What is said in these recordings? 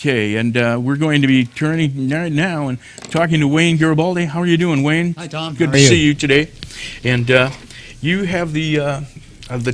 Okay, and we're going to be turning right now and talking to Wayne Garibaldi. How are you doing, Wayne? Hi, Tom. Good to see you today. And you have the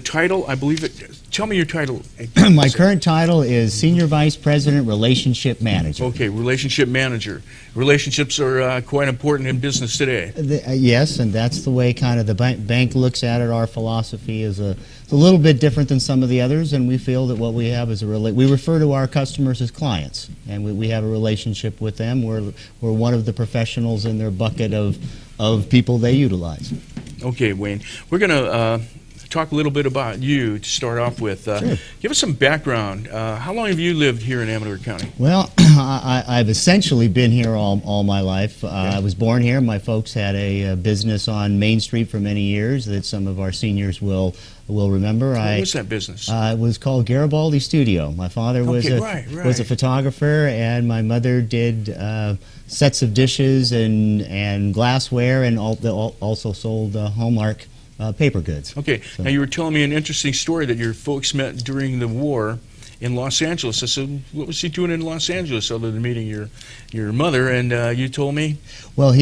title, I believe it. Tell me your title. My current title is Senior Vice President, Relationship Manager. Okay, Relationship Manager. Relationships are quite important in business today. Yes, and that's the way kind of the bank looks at it. Our philosophy is a little bit different than some of the others, and we feel that what we have is we refer to our customers as clients, and we have a relationship with them. We're one of the professionals in their bucket of people they utilize. Okay, Wayne. We're going to talk a little bit about you to start off with. Sure. Give us some background. How long have you lived here in Amador County? Well, I've essentially been here all my life. I was born here. My folks had a business on Main Street for many years that some of our seniors will remember. What was that business? It was called Garibaldi Studio. My father was was a photographer, and my mother did sets of dishes and glassware, and also sold Hallmark paper goods. Okay. So. Now, you were telling me an interesting story that your folks met during the war in Los Angeles. I said, what was he doing in Los Angeles other than meeting your mother? And you told me? Well,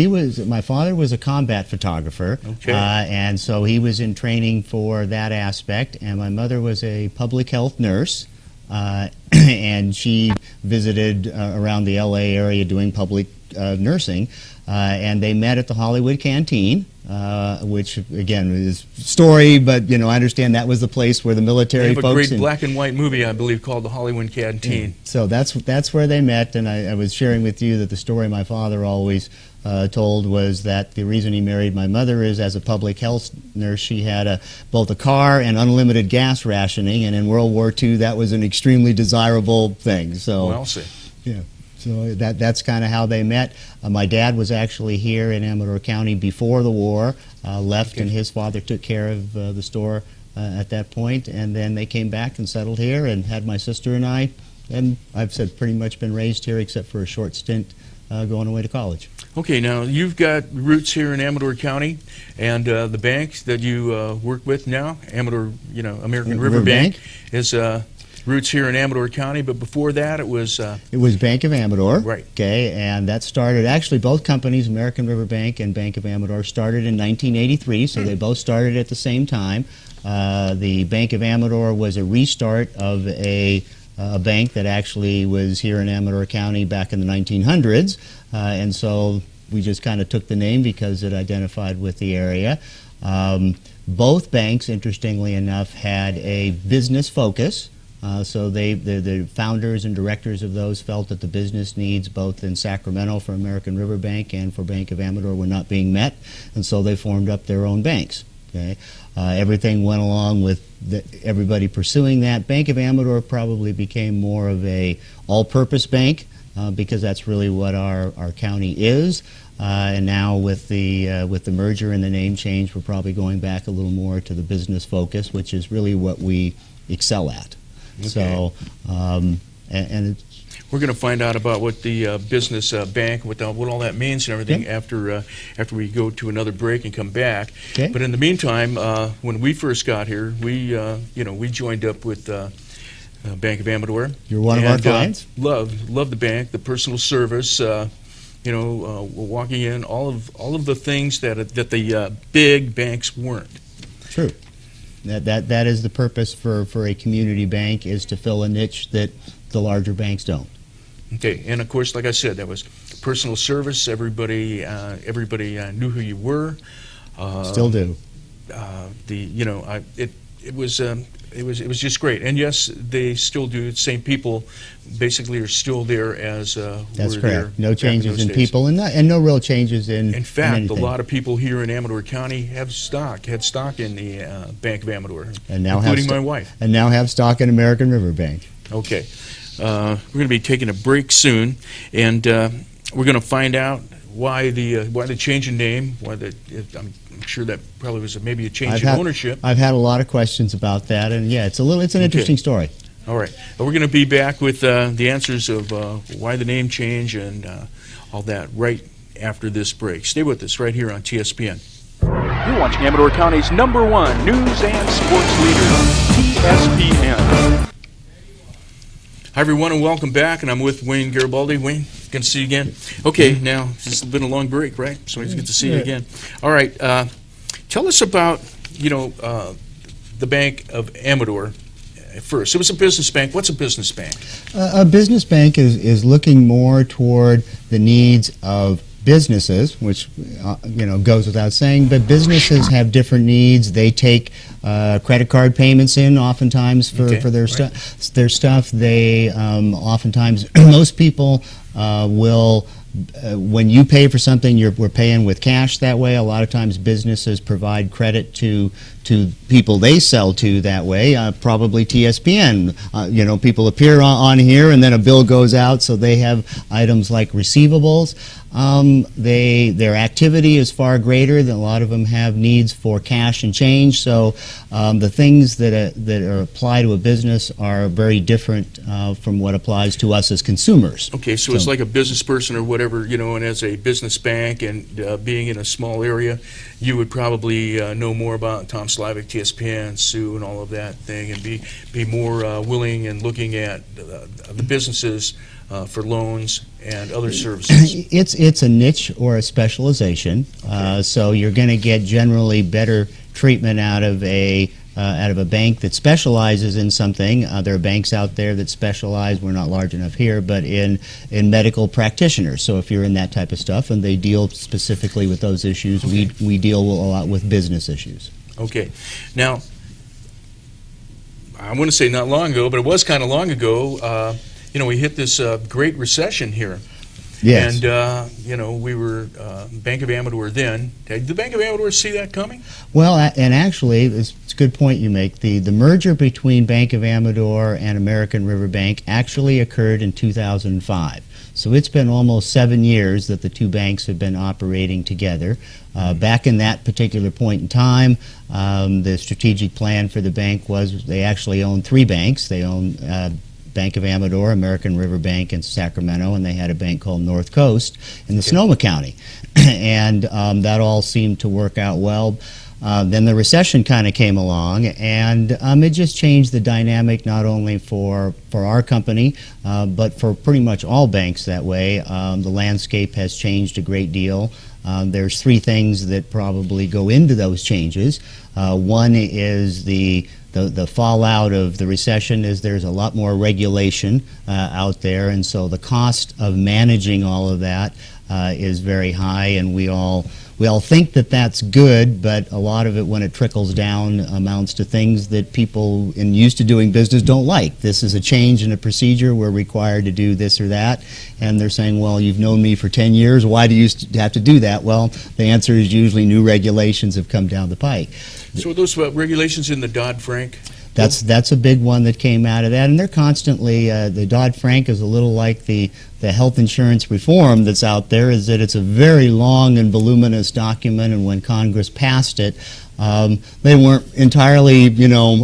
my father was a combat photographer. Okay. And so he was in training for that aspect. And my mother was a public health nurse. And she visited around the LA area doing public nursing. And they met at the Hollywood Canteen. Which again is story, but I understand that was the place where the military folks. They have a great black and white movie, I believe, called The Hollywood Canteen. So that's where they met, and I was sharing with you that the story my father always told was that the reason he married my mother is as a public health nurse she had both a car and unlimited gas rationing, and in World War II that was an extremely desirable thing. So well said. Yeah. So that's kind of how they met. My dad was actually here in Amador County before the war, left, and his father took care of the store at that point, and then they came back and settled here and had my sister and I, and I've said pretty much been raised here except for a short stint going away to college. Okay, now you've got roots here in Amador County, and the bank that you work with now, Amador, American River Bank, is roots here in Amador County, but before that it was Bank of Amador. Right. Okay, and that started, actually both companies, American River Bank and Bank of Amador, started in 1983, so they both started at the same time. The Bank of Amador was a restart of a bank that actually was here in Amador County back in the 1900s, and so we just kind of took the name because it identified with the area. Both banks, interestingly enough, had a business focus. So the founders and directors of those felt that the business needs both in Sacramento for American River Bank and for Bank of Amador were not being met, and so they formed up their own banks. Okay, everything went along with everybody pursuing that. Bank of Amador probably became more of a all-purpose bank because that's really what our county is. And now with the merger and the name change, we're probably going back a little more to the business focus, which is really what we excel at. Okay. So, and we're going to find out about what the business bank, what all that means and everything after we go to another break and come back. Okay. But in the meantime, when we first got here, we joined up with Bank of Amador. You're one of our clients. Love the bank, the personal service. Walking in, all of the things that the big banks weren't. True. That is the purpose for a community bank, is to fill a niche that the larger banks don't. Okay, and of course, like I said, that was personal service. Everybody knew who you were. Still do. It was just great. And yes, they still do. The same people basically are still there as that's were correct. there. No changes in days. people, and no real changes in. In fact, in a lot of people here in Amador County had stock in the Bank of Amador, and now including my wife. And now have stock in American River Bank. Okay, we're going to be taking a break soon, and we're going to find out why the change in name. I'm sure that probably was maybe a change in ownership. I've had a lot of questions about that, and yeah, it's an interesting story. All right, we're going to be back with the answers of why the name change and all that right after this break. Stay with us right here on TSPN. You're watching Amador County's #1 news and sports leader, TSPN. Hi, everyone, and welcome back. And I'm with Wayne Garibaldi. Wayne, good to see you again. Okay, now, it's been a long break, right? So it's good to see you again. All right, tell us about, the Bank of Amador first. It was a business bank. What's a business bank? A business bank is looking more toward the needs of businesses, which goes without saying, but businesses have different needs. They take credit card payments in oftentimes for their stuff. They oftentimes, most people will, when you pay for something, we're paying with cash that way. A lot of times businesses provide credit to people they sell to that way. Probably TSPN. People appear on here and then a bill goes out, so they have items like receivables. Their activity is far greater than a lot of them have needs for cash and change. So the things that are apply to a business are very different from what applies to us as consumers. Okay, so it's like a business person or whatever, and as a business bank and being in a small area, you would probably know more about Tom Slivick, TSPN, Sue, and all of that thing, and be more willing and looking at the businesses for loans and other services. It's a niche or a specialization, so you're going to get generally better treatment out of a bank that specializes in something. There are banks out there that specialize, we're not large enough here, but in medical practitioners. So if you're in that type of stuff and they deal specifically with those issues, we deal a lot with business issues. Okay. Now, I want to say not long ago, but it was kind of long ago, we hit this great recession here. Yes. And, we were Bank of Amador then. Did the Bank of Amador see that coming? Well, and actually, it's a good point you make. The merger between Bank of Amador and American River Bank actually occurred in 2005. So it's been almost 7 years that the two banks have been operating together. Back in that particular point in time, the strategic plan for the bank was they actually owned 3 banks. They owned Bank of Amador, American River Bank in Sacramento, and they had a bank called North Coast in the Sonoma County. And that all seemed to work out well. Then the recession kind of came along, and it just changed the dynamic not only for our company, but for pretty much all banks that way. The landscape has changed a great deal. There's 3 things that probably go into those changes. One is the fallout of the recession is there's a lot more regulation out there, and so the cost of managing all of that is very high, and we all think that that's good, but a lot of it, when it trickles down, amounts to things that people used to doing business don't like. This is a change in a procedure. We're required to do this or that. And they're saying, well, you've known me for 10 years. Why do you have to do that? Well, the answer is usually new regulations have come down the pike. So are those regulations in the Dodd-Frank? That's a big one that came out of that, and they're constantly, the Dodd-Frank is a little like the health insurance reform that's out there, is that it's a very long and voluminous document, and when Congress passed it, they weren't entirely,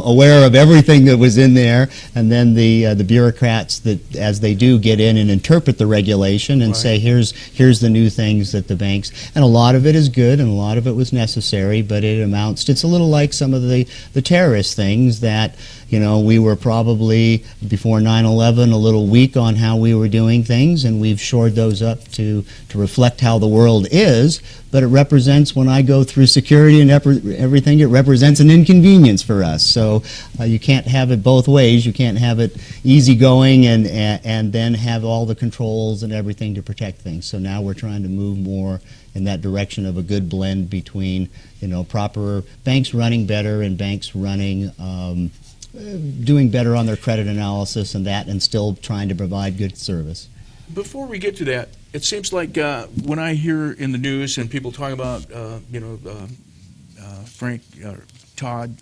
aware of everything that was in there, and then the bureaucrats, that as they do, get in and interpret the regulation and say, here's the new things that the banks, and a lot of it is good and a lot of it was necessary, but it's a little like some of the terrorist things that, we were probably, before 9/11, a little weak on how we were doing things, and we've shored those up to reflect how the world is, but it represents, when I go through security and everything, it represents an inconvenience for us. So you can't have it both ways. You can't have it easygoing and then have all the controls and everything to protect things. So now we're trying to move more in that direction of a good blend between, proper banks running better and banks running doing better on their credit analysis and still trying to provide good service. Before we get to that, it seems like when I hear in the news and people talk about, Frank, Todd,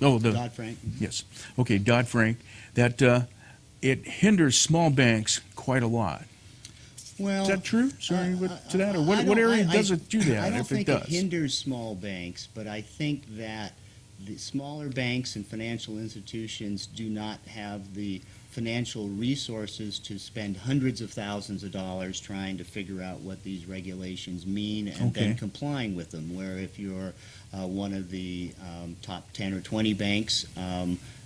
Dodd-Frank. Yes. Okay, Dodd-Frank, that it hinders small banks quite a lot. Well, is that true? Sorry, to that, or what area does it do that? I don't if think it does, it hinders small banks, but I think that the smaller banks and financial institutions do not have the financial resources to spend hundreds of thousands of dollars trying to figure out what these regulations mean and then complying with them. Where if you're one of the top 10 or 20 banks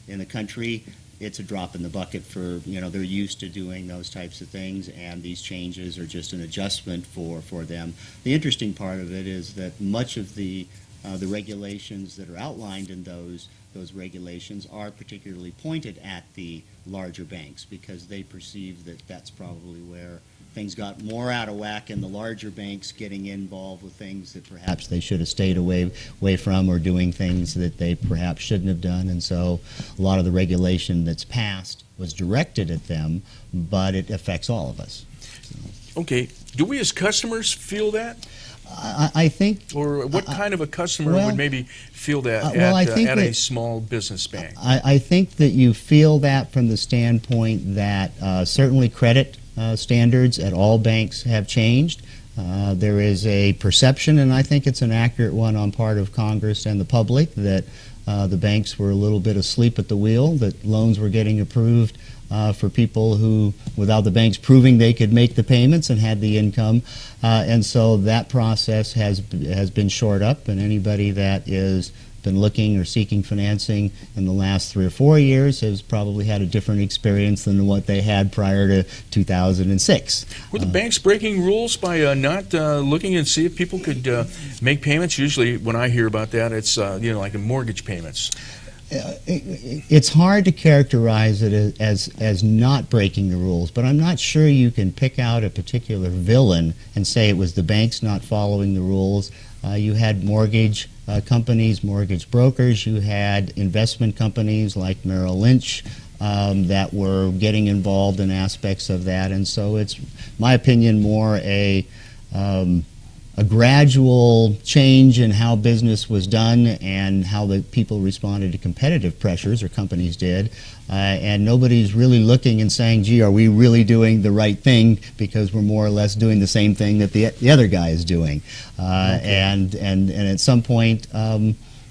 in the country, it's a drop in the bucket for, they're used to doing those types of things, and these changes are just an adjustment for them. The interesting part of it is that much of the regulations that are outlined in those regulations are particularly pointed at the larger banks, because they perceive that that's probably where things got more out of whack, and the larger banks getting involved with things that perhaps they should have stayed away from, or doing things that they perhaps shouldn't have done. And so a lot of the regulation that's passed was directed at them, but it affects all of us. Okay. Do we as customers feel that? I think... Or what kind of a customer would maybe feel that at a small business bank? I think that you feel that from the standpoint that certainly credit standards at all banks have changed. There is a perception, and I think it's an accurate one on part of Congress and the public, that the banks were a little bit asleep at the wheel, that loans were getting approved for people who, without the banks proving they could make the payments and had the income. And so that process has been shored up, and anybody that is been looking or seeking financing in the last 3 or 4 years has probably had a different experience than what they had prior to 2006. Were the banks breaking rules by not looking and see if people could make payments? Usually when I hear about that, it's like in mortgage payments. It's hard to characterize it as not breaking the rules, but I'm not sure you can pick out a particular villain and say it was the banks not following the rules. You had mortgage companies, mortgage brokers, you had investment companies like Merrill Lynch that were getting involved in aspects of that, and so it's, my opinion, more a gradual change in how business was done and how the people responded to competitive pressures, or companies did, and nobody's really looking and saying, gee, are we really doing the right thing, because we're more or less doing the same thing that the other guy is doing. And at some point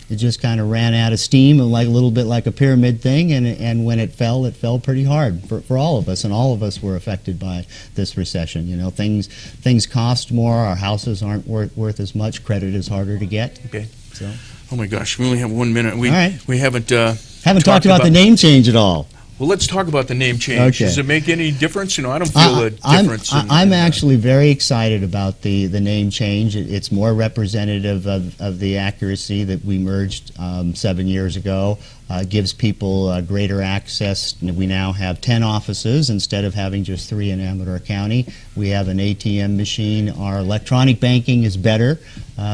it just kind of ran out of steam, and like a little bit like a pyramid thing, and when it fell pretty hard for all of us, and all of us were affected by this recession. Things cost more, our houses aren't worth as much, credit is harder to get. Okay. So. Oh my gosh, we only have 1 minute. All right. We haven't talked about the name change at all. Well, let's talk about the name change. Okay. Does it make any difference? I don't feel a difference. I'm actually very excited about the name change. It's more representative of the accuracy that we merged 7 years ago. Gives people greater access. We now have 10 offices instead of having just 3 in Amador County. We have an ATM machine. Our electronic banking is better.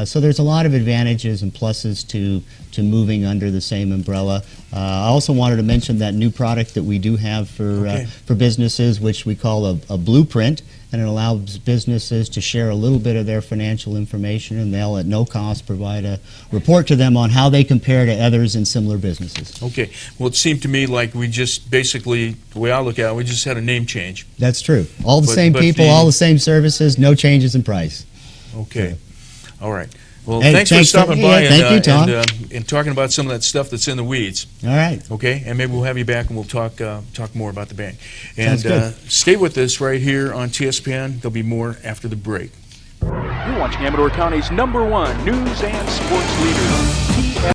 So there's a lot of advantages and pluses to moving under the same umbrella. I also wanted to mention that new product that we do have for businesses, which we call a blueprint, and it allows businesses to share a little bit of their financial information, and they'll at no cost provide a report to them on how they compare to others in similar businesses. Okay. Well, it seemed to me like we just basically, the way I look at it, we just had a name change. That's true. All the same people, all the same services, no changes in price. Okay. All right. Well, hey, thanks for stopping by thank you, Tom. And talking about some of that stuff that's in the weeds. All right. Okay, and maybe we'll have you back and we'll talk more about the bank. And Sounds good. Stay with us right here on TSPN. There'll be more after the break. You're watching Amador County's #1 news and sports leader,